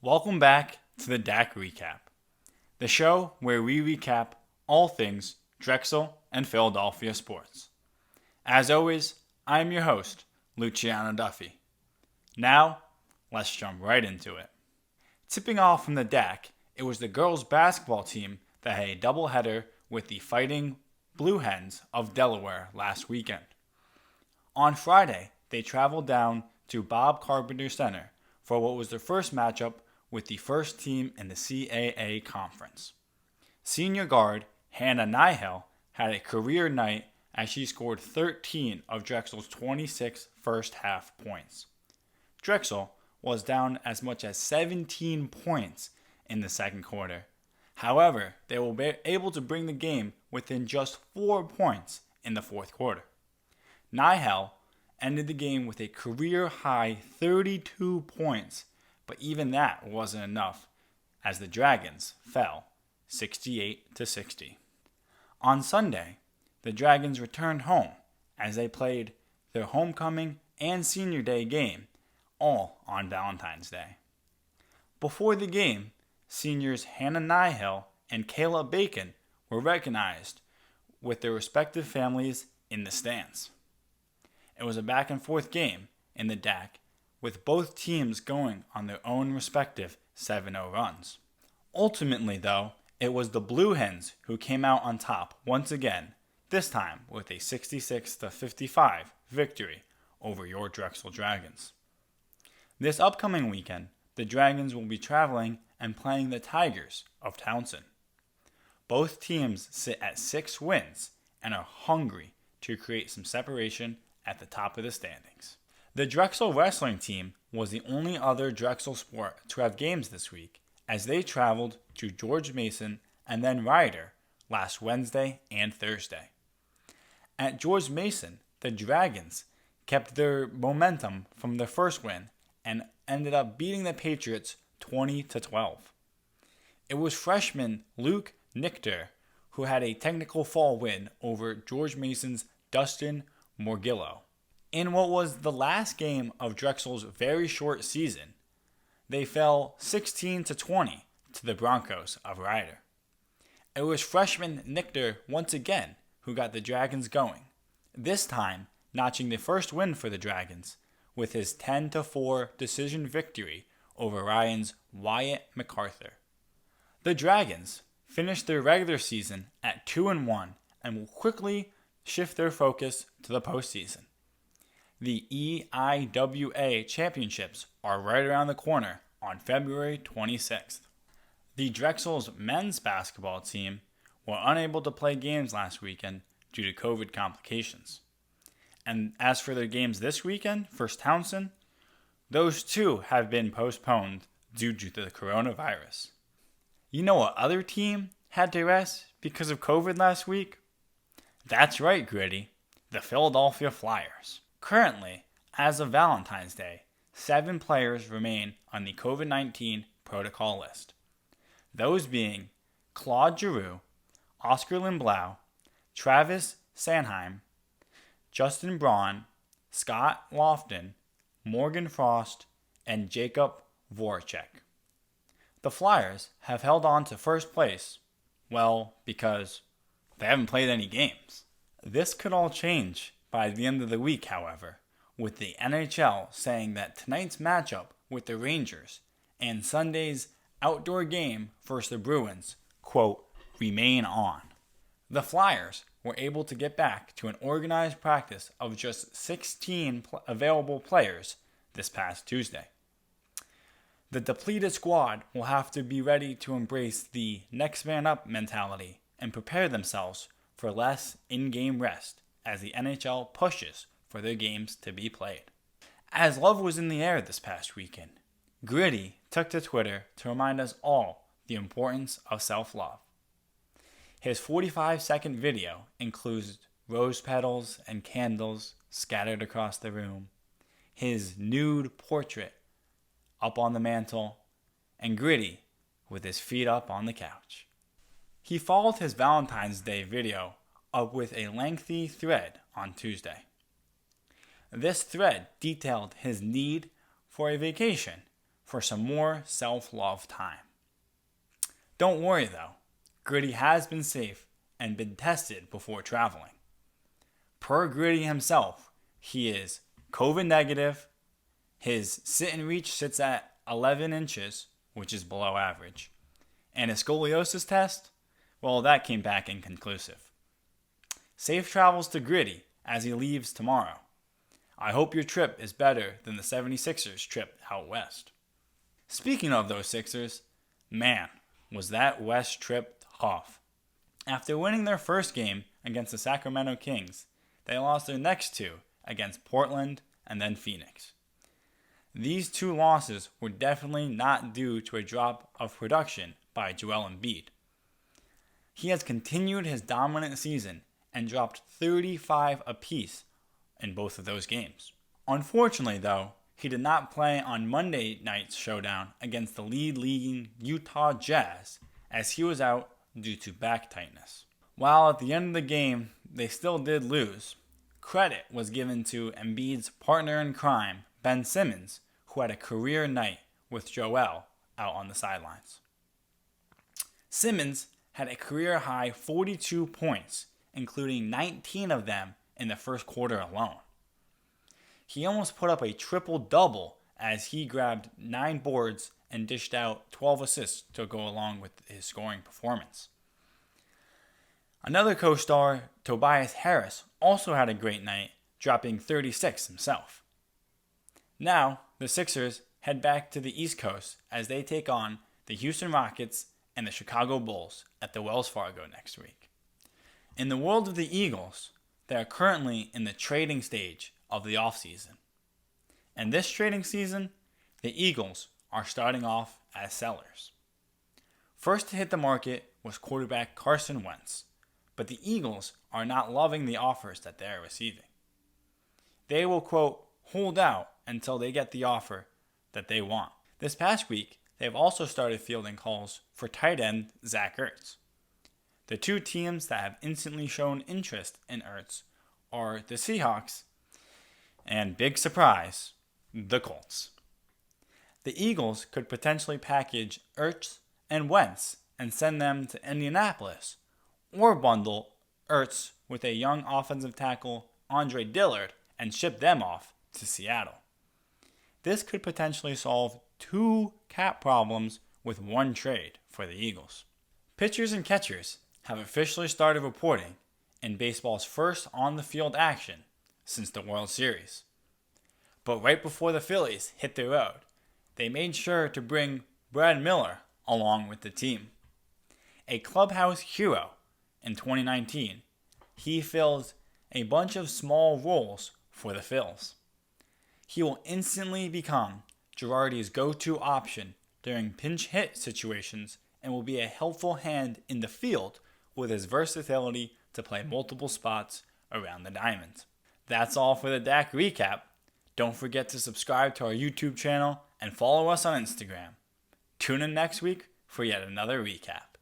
Welcome back to the DAC Recap, the show where we recap all things Drexel and Philadelphia sports. As always, I'm your host, Luciano Duffy. Now, let's jump right into it. Tipping off from the DAC, it was the girls' basketball team that had a doubleheader with the Fighting Blue Hens of Delaware last weekend. On Friday, they traveled down to Bob Carpenter Center for what was their first matchup with the first team in the CAA conference. Senior guard Hannah Nihel had a career night as she scored 13 of Drexel's 26 first-half points. Drexel was down as much as 17 points in the second quarter. However, they were able to bring the game within just 4 points in the fourth quarter. Nihel ended the game with a career-high 32 points, but even that wasn't enough as the Dragons fell 68-60. On Sunday, the Dragons returned home as they played their homecoming and senior day game, all on Valentine's Day. Before the game, seniors Hannah Nihel and Kayla Bacon were recognized with their respective families in the stands. It was a back-and-forth game in the DAC, with both teams going on their own respective 7-0 runs. Ultimately, though, it was the Blue Hens who came out on top once again, this time with a 66-55 victory over your Drexel Dragons. This upcoming weekend, the Dragons will be traveling and playing the Tigers of Townsend. Both teams sit at 6 wins and are hungry to create some separation at the top of the standings. The Drexel wrestling team was the only other Drexel sport to have games this week, as they traveled to George Mason and then Ryder last Wednesday and Thursday. At George Mason, the Dragons kept their momentum from their first win and ended up beating the Patriots 20-12. It was freshman Luke Nichter who had a technical fall win over George Mason's Dustin Morgillo. In what was the last game of Drexel's very short season, they fell 16-20 to the Broncos of Ryder. It was freshman Nichter once again who got the Dragons going, this time notching the first win for the Dragons with his 10-4 decision victory over Ryan's Wyatt MacArthur. The Dragons finished their regular season at 2-1 and will quickly shift their focus to the postseason. The EIWA Championships are right around the corner on February 26th. The Drexel's men's basketball team were unable to play games last weekend due to COVID complications. And as for their games this weekend for Townsend, those too have been postponed due to the coronavirus. You know what other team had to rest because of COVID last week? That's right, Gritty, the Philadelphia Flyers. Currently, as of Valentine's Day, 7 players remain on the COVID-19 protocol list. Those being Claude Giroux, Oscar Lindblau, Travis Sanheim, Justin Braun, Scott Lofton, Morgan Frost, and Jacob Voracek. The Flyers have held on to first place, well, because they haven't played any games. This could all change by the end of the week, however, with the NHL saying that tonight's matchup with the Rangers and Sunday's outdoor game versus the Bruins, quote, remain on. The Flyers were able to get back to an organized practice of just 16 available players this past Tuesday. The depleted squad will have to be ready to embrace the next man up mentality and prepare themselves for less in-game rest as the NHL pushes for their games to be played. As love was in the air this past weekend, Gritty took to Twitter to remind us all the importance of self-love. His 45-second video includes rose petals and candles scattered across the room, his nude portrait up on the mantle, and Gritty with his feet up on the couch. He followed his Valentine's Day video up with a lengthy thread on Tuesday. This thread detailed his need for a vacation for some more self-love time. Don't worry though, Gritty has been safe and been tested before traveling. Per Gritty himself, he is COVID negative, his sit and reach sits at 11 inches, which is below average, and his scoliosis test, well, that came back inconclusive. Safe travels to Gritty as he leaves tomorrow. I hope your trip is better than the 76ers trip out west. Speaking of those Sixers, man, was that West trip tough. After winning their first game against the Sacramento Kings, they lost their next two against Portland and then Phoenix. These two losses were definitely not due to a drop of production by Joel Embiid. He has continued his dominant season and dropped 35 apiece in both of those games. Unfortunately, though, he did not play on Monday night's showdown against the lead-leading Utah Jazz as he was out due to back tightness. While at the end of the game, they still did lose, credit was given to Embiid's partner in crime, Ben Simmons, who had a career night with Joel out on the sidelines. Simmons had a career-high 42 points, including 19 of them in the first quarter alone. He almost put up a triple-double as he grabbed 9 boards and dished out 12 assists to go along with his scoring performance. Another co-star, Tobias Harris, also had a great night, dropping 36 himself. Now, the Sixers head back to the East Coast as they take on the Houston Rockets and the Chicago Bulls at the Wells Fargo next week. In the world of the Eagles, they are currently in the trading stage of the offseason. And this trading season, the Eagles are starting off as sellers. First to hit the market was quarterback Carson Wentz, but the Eagles are not loving the offers that they are receiving. They will, quote, hold out until they get the offer that they want. This past week, they have also started fielding calls for tight end Zach Ertz. The two teams that have instantly shown interest in Ertz are the Seahawks and, big surprise, the Colts. The Eagles could potentially package Ertz and Wentz and send them to Indianapolis, or bundle Ertz with a young offensive tackle Andre Dillard and ship them off to Seattle. This could potentially solve 2 cap problems with 1 trade for the Eagles. Pitchers and catchers have officially started reporting in baseball's first on-the-field action since the World Series. But right before the Phillies hit the road, they made sure to bring Brad Miller along with the team. A clubhouse hero in 2019, he fills a bunch of small roles for the Phils. He will instantly become Girardi's go-to option during pinch hit situations and will be a helpful hand in the field with his versatility to play multiple spots around the diamond. That's all for the DAC recap. Don't forget to subscribe to our YouTube channel and follow us on Instagram. Tune in next week for yet another recap.